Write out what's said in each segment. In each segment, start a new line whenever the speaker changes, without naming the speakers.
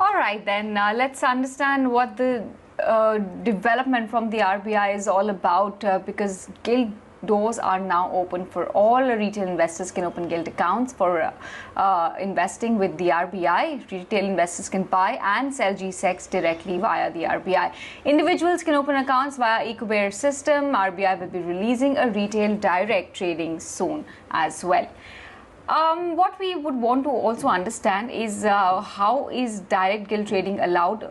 All right, then let's understand what the development from the RBI is all about because Gilt doors are now open for all retail investors can open Gilt accounts for investing with the RBI. Retail investors can buy and sell G-Secs directly via the RBI. Individuals can open accounts via E-Kuber system. RBI will be releasing a retail direct trading soon as well. What we would want to also understand is how is direct gilt trading allowed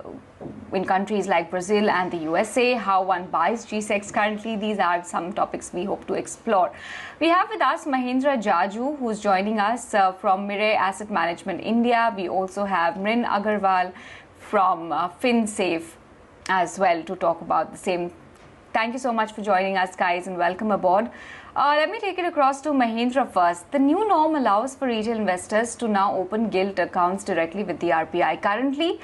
in countries like Brazil and the USA, how one buys G-Secs currently. These are some topics we hope to explore. We have with us Mahendra Jajoo, who's joining us from Mirae Asset Management India. We also have Mrin Agarwal from FinSafe as well to talk about the same. Thank you so much for joining us, guys, and welcome aboard. Let me take it across to Mahendra first. The new norm allows for retail investors to now open Gilt accounts directly with the RBI. Currently,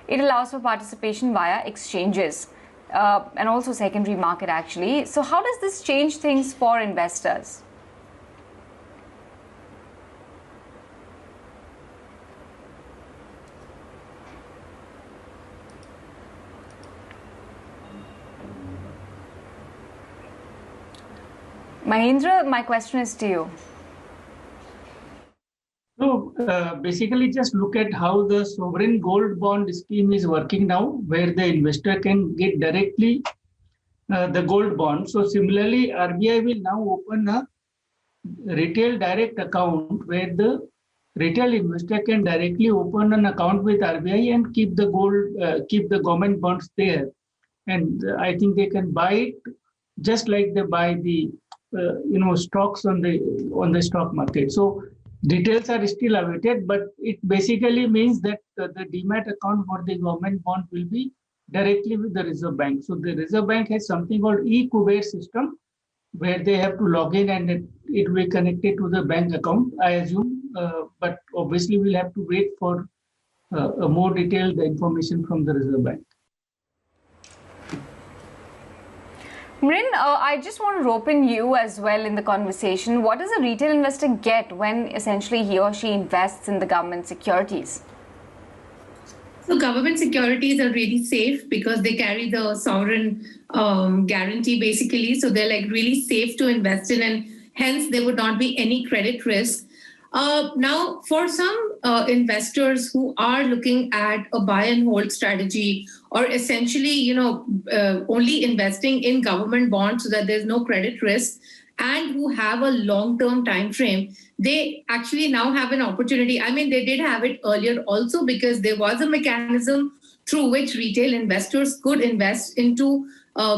it allows for participation via exchanges and also secondary market actually. So how does this change things for investors? Mahendra, my question is to you.
So basically just look at how the sovereign gold bond scheme is working now, where the investor can get directly the gold bond. So similarly, RBI will now open a retail direct account where the retail investor can directly open an account with RBI and keep the gold, keep the government bonds there. And I think they can buy it just like they buy the stocks on the stock market. So details are still awaited, but it basically means that the demat account for the government bond will be directly with the Reserve Bank. So the Reserve Bank has something called E-Kuber system where they have to log in and it will be connected to the bank account, I assume. But obviously we'll have to wait for a more detailed information from the Reserve Bank.
Mrin, I just want to rope in you as well in the conversation. What does a retail investor get when essentially he or she invests in the government securities?
So government securities are really safe because they carry the sovereign guarantee basically. So they're like really safe to invest in and hence there would not be any credit risk. Now, for some investors who are looking at a buy and hold strategy or essentially, only investing in government bonds so that there's no credit risk and who have a long-term time frame, they actually now have an opportunity. I mean, they did have it earlier also because there was a mechanism through which retail investors could invest into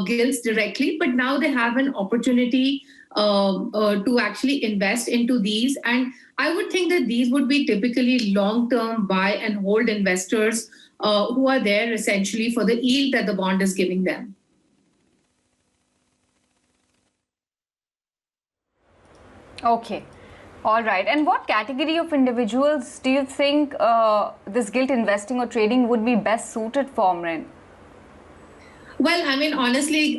gilts directly, but now they have an opportunity to actually invest into these. And I would think that these would be typically long-term buy and hold investors who are there essentially for the yield that the bond is giving them.
Okay. All right. And what category of individuals do you think this gilt investing or trading would be best suited for, Mrin?
Well, I mean, honestly,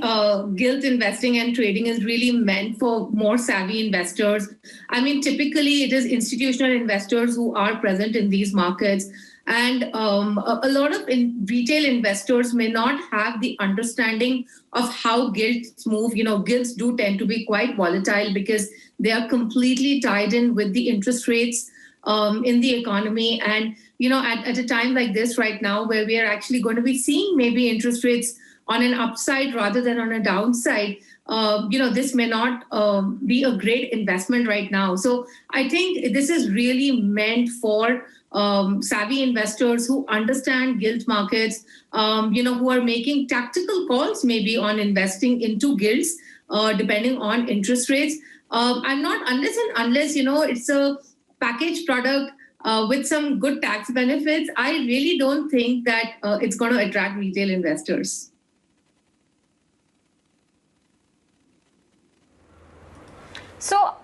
gilt investing and trading is really meant for more savvy investors. I mean, typically it is institutional investors who are present in these markets. And a lot of retail investors may not have the understanding of how gilts move. Gilts do tend to be quite volatile because they are completely tied in with the interest rates in the economy. And, at a time like this right now, where we are actually going to be seeing maybe interest rates on an upside rather than on a downside, this may not be a great investment right now. So I think this is really meant for savvy investors who understand gilt markets, who are making tactical calls maybe on investing into gilts, depending on interest rates. I'm not unless it's a packaged product with some good tax benefits. I really don't think that it's going to attract retail investors.
So,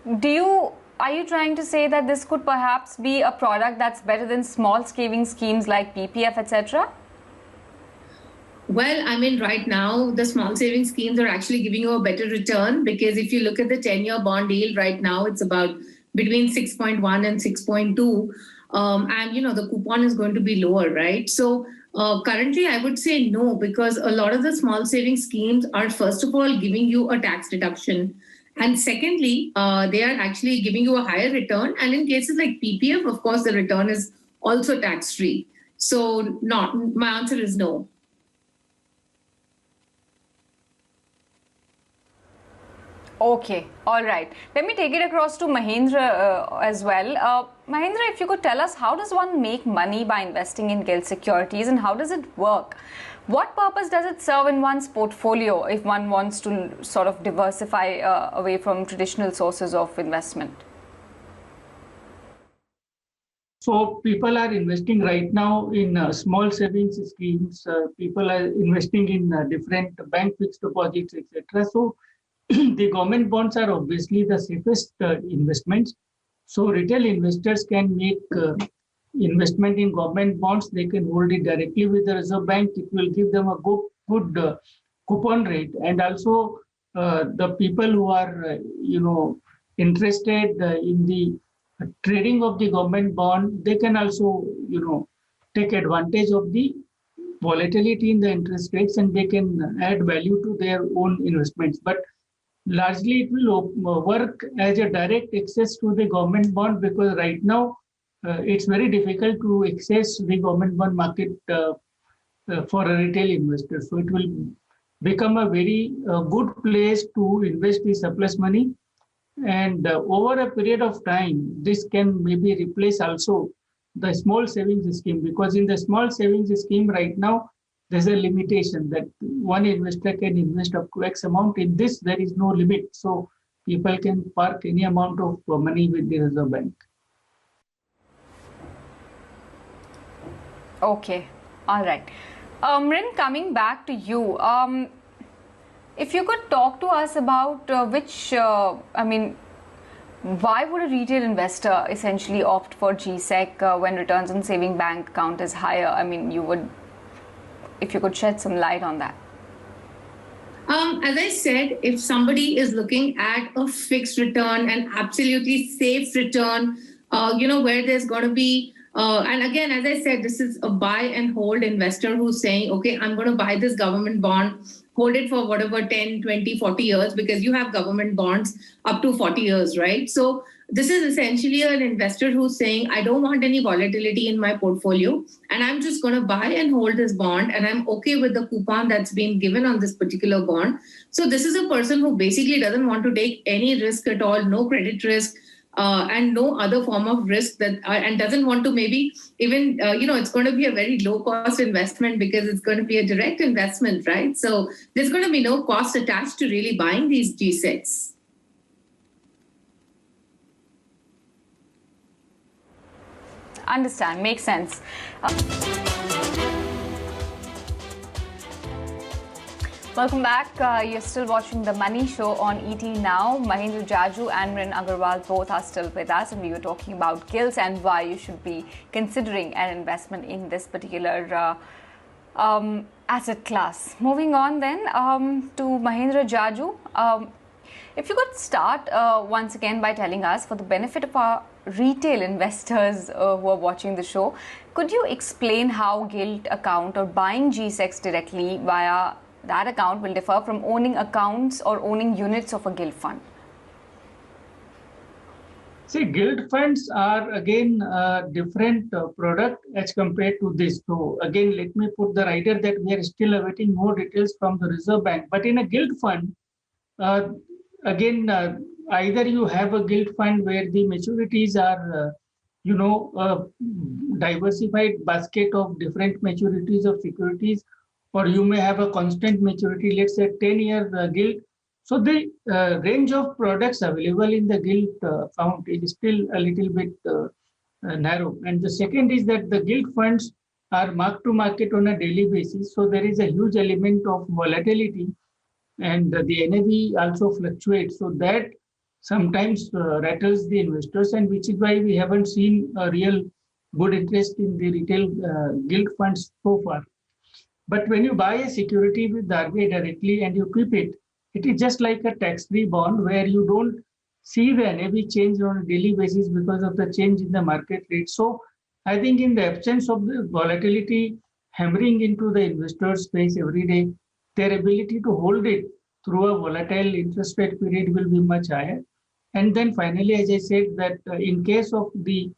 are you trying to say that this could perhaps be a product that's better than small saving schemes like PPF, etc.?
Well, I mean, right now, the small saving schemes are actually giving you a better return because if you look at the 10-year bond yield right now, it's about between 6.1 and 6.2. and the coupon is going to be lower, right? So currently, I would say no, because a lot of the small savings schemes are, first of all, giving you a tax deduction. And secondly, they are actually giving you a higher return. And in cases like PPF, of course, the return is also tax-free. So not, my answer is no.
Okay, all right. Let me take it across to Mahendra as well. Mahendra, if you could tell us, how does one make money by investing in gilt securities and how does it work? What purpose does it serve in one's portfolio if one wants to sort of diversify away from traditional sources of investment?
So people are investing right now in small savings schemes. People are investing in different bank fixed deposits, etc. So the government bonds are obviously the safest investments. So retail investors can make investment in government bonds. They can hold it directly with the Reserve Bank. It will give them a good coupon rate. And also the people who are, interested in the trading of the government bond, they can also, take advantage of the volatility in the interest rates and they can add value to their own investments. But largely it will work as a direct access to the government bond because right now it's very difficult to access the government bond market for a retail investor. So it will become a very good place to invest the surplus money. And over a period of time, this can maybe replace also the small savings scheme because in the small savings scheme right now, there's a limitation that one investor can invest up to X amount. In this, there is no limit. So people can park any amount of money with the Reserve Bank.
Okay, all right. Mrin, coming back to you, if you could talk to us about why would a retail investor essentially opt for GSEC when returns on saving bank account is higher? If you could shed some light on that.
As I said, if somebody is looking at a fixed return, an absolutely safe return, where there's going to be, and again, as I said, this is a buy and hold investor who's saying, okay, I'm going to buy this government bond, hold it for whatever, 10, 20, 40 years, because you have government bonds up to 40 years, right? So this is essentially an investor who's saying, I don't want any volatility in my portfolio, and I'm just going to buy and hold this bond, and I'm okay with the coupon that's been given on this particular bond. So this is a person who basically doesn't want to take any risk at all, no credit risk, and no other form of risk and doesn't want to maybe even, it's going to be a very low cost investment because it's going to be a direct investment, right? So there's going to be no cost attached to really buying these GSECs.
Understand, makes sense. Welcome back. You're still watching The Money Show on ET Now. Mahendra, Jajoo and Mrin Agarwal both are still with us and we were talking about gilts and why you should be considering an investment in this particular asset class. Moving on then to Mahendra, Jajoo. If you could start once again by telling us, for the benefit of our retail investors who are watching the show, could you explain how Gilt account or buying GSECs directly via that account will differ from owning accounts or owning units of a Gilt fund?
See, Gilt funds are again a different product as compared to this. So again, let me put the rider that we are still awaiting more details from the Reserve Bank. But in a Gilt fund, either you have a Gilt fund where the maturities are, a diversified basket of different maturities of securities, or you may have a constant maturity, let's say 10-year Gilt. So the range of products available in the Gilt account is still a little bit narrow. And the second is that the Gilt funds are marked to market on a daily basis. So there is a huge element of volatility and the NAV also fluctuates. So that sometimes rattles the investors, and which is why we haven't seen a real good interest in the retail Gilt funds so far. But when you buy a security with the RBI directly and you keep it, it is just like a tax-free bond where you don't see the NAV change on a daily basis because of the change in the market rate. So I think in the absence of the volatility hammering into the investors' face every day, their ability to hold it through a volatile interest rate period will be much higher. And then finally, as I said, that in case of the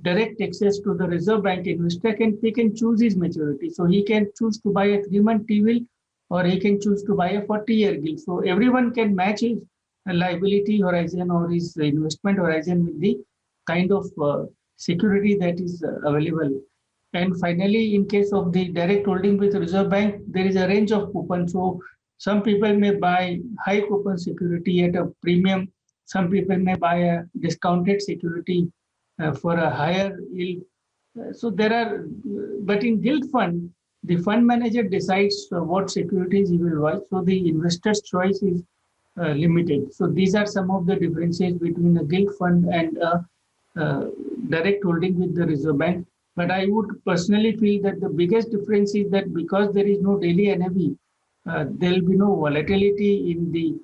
direct access to the Reserve Bank, investor can pick and choose his maturity. So he can choose to buy a 3-month T-bill or he can choose to buy a 40-year gilt. So everyone can match his liability horizon or his investment horizon with the kind of security that is available. And finally, in case of the direct holding with Reserve Bank, there is a range of coupons. So some people may buy high coupon security at a premium. Some people may buy a discounted security for a higher yield. So there are, but in gilt fund, the fund manager decides what securities he will buy. So the investor's choice is limited. So these are some of the differences between a gilt fund and a direct holding with the Reserve Bank. But I would personally feel that the biggest difference is that because there is no daily NAV, there will be no volatility in the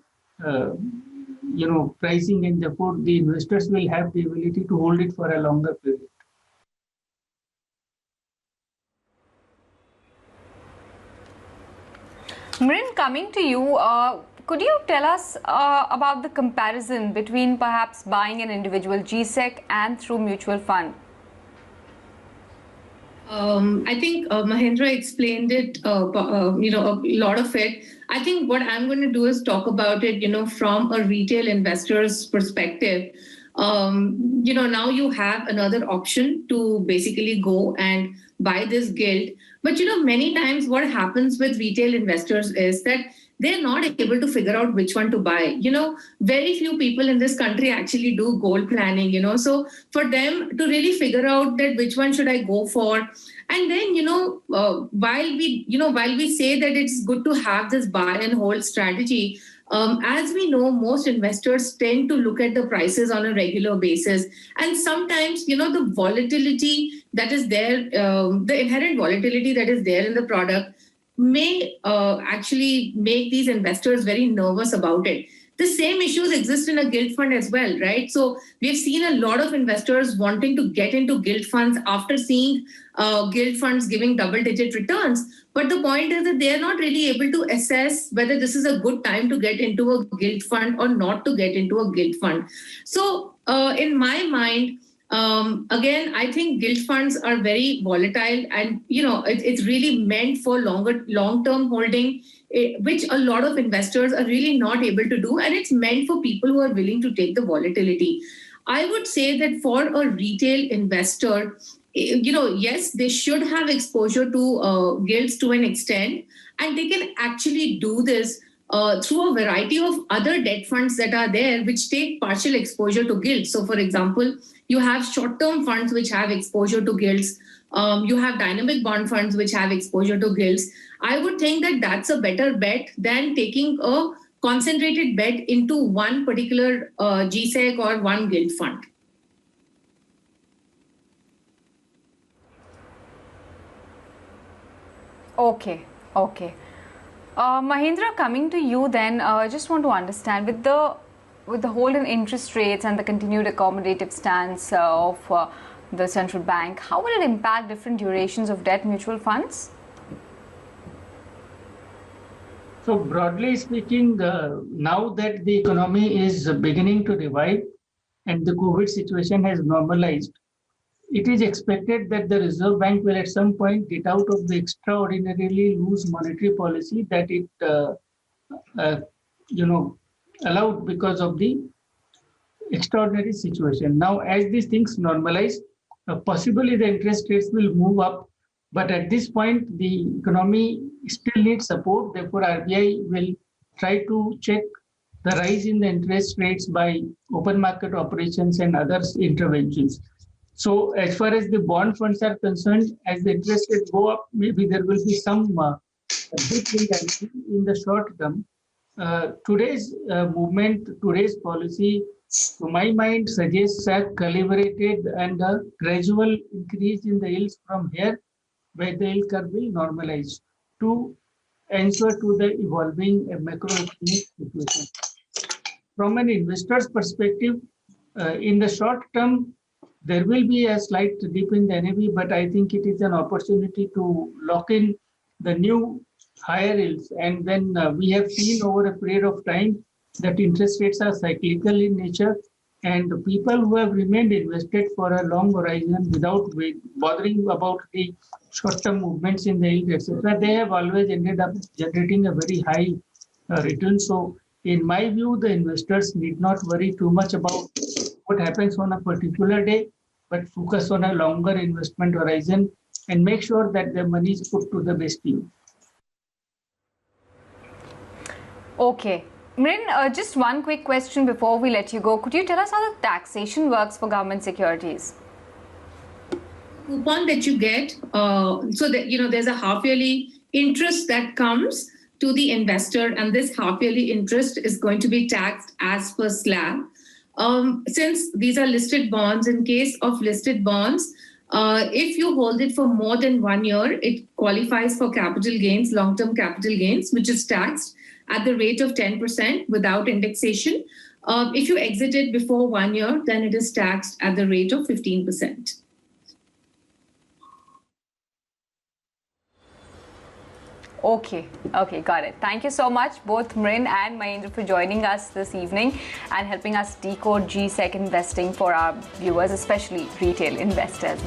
pricing, and therefore the investors will have the ability to hold it for a longer period.
Mrin, coming to you, could you tell us about the comparison between perhaps buying an individual GSEC and through mutual fund?
I think Mahendra explained it, a lot of it. I think what I'm going to do is talk about it, from a retail investor's perspective. Now you have another option to basically go and buy this gilt. But, many times what happens with retail investors is that they're not able to figure out which one to buy. Very few people in this country actually do goal planning, so for them to really figure out that which one should I go for. And then, while we say that it's good to have this buy and hold strategy, as we know, most investors tend to look at the prices on a regular basis. And sometimes, the volatility that is there, the inherent volatility that is there in the product may actually make these investors very nervous about it. The same issues exist in a gilt fund as well, right? So we've seen a lot of investors wanting to get into gilt funds after seeing gilt funds giving double-digit returns. But the point is that they are not really able to assess whether this is a good time to get into a gilt fund or not to get into a gilt fund. So in my mind, again, I think gilt funds are very volatile, and it's really meant for long-term holding, which a lot of investors are really not able to do, and it's meant for people who are willing to take the volatility. I would say that for a retail investor, yes, they should have exposure to gilts to an extent, and they can actually do this through a variety of other debt funds that are there, which take partial exposure to gilts. So, for example, you have short-term funds which have exposure to gilts. You have dynamic bond funds which have exposure to gilts. I would think that that's a better bet than taking a concentrated bet into one particular GSEC or one gilt fund.
Okay. Mahendra, coming to you then, I just want to understand with the hold in interest rates and the continued accommodative stance of the central bank, how will it impact different durations of debt mutual funds?
So broadly speaking, now that the economy is beginning to revive and the COVID situation has normalized, it is expected that the Reserve Bank will at some point get out of the extraordinarily loose monetary policy that it allowed because of the extraordinary situation. Now, as these things normalize, possibly the interest rates will move up, but at this point, the economy still needs support. Therefore, RBI will try to check the rise in the interest rates by open market operations and other interventions. So, as far as the bond funds are concerned, as the interest rates go up, maybe there will be some dip in the short term. Today's movement, today's policy, to my mind, suggests a calibrated and a gradual increase in the yields from here, where the yield curve will normalize to answer to the evolving macroeconomic situation. From an investor's perspective, in the short term, there will be a slight dip in the NAV, but I think it is an opportunity to lock in the new higher yields. And then we have seen over a period of time that interest rates are cyclical in nature, and the people who have remained invested for a long horizon without bothering about the short-term movements in the yield, etc., they have always ended up generating a very high return. So, in my view, the investors need not worry too much about what happens on a particular day, but focus on a longer investment horizon and make sure that their money is put to the best use.
Okay. Mrin, just one quick question before we let you go. Could you tell us how the taxation works for government securities?
Coupon that you get, so that there's a half-yearly interest that comes to the investor, and this half-yearly interest is going to be taxed as per slab. Since these are listed bonds, in case of listed bonds, if you hold it for more than 1 year, it qualifies for capital gains, long-term capital gains, which is taxed at the rate of 10% without indexation. If you exit it before 1 year, then it is taxed at the rate of 15%.
Okay, got it. Thank you so much, both Mrin and Mahendra, for joining us this evening and helping us decode G-Sec investing for our viewers, especially retail investors.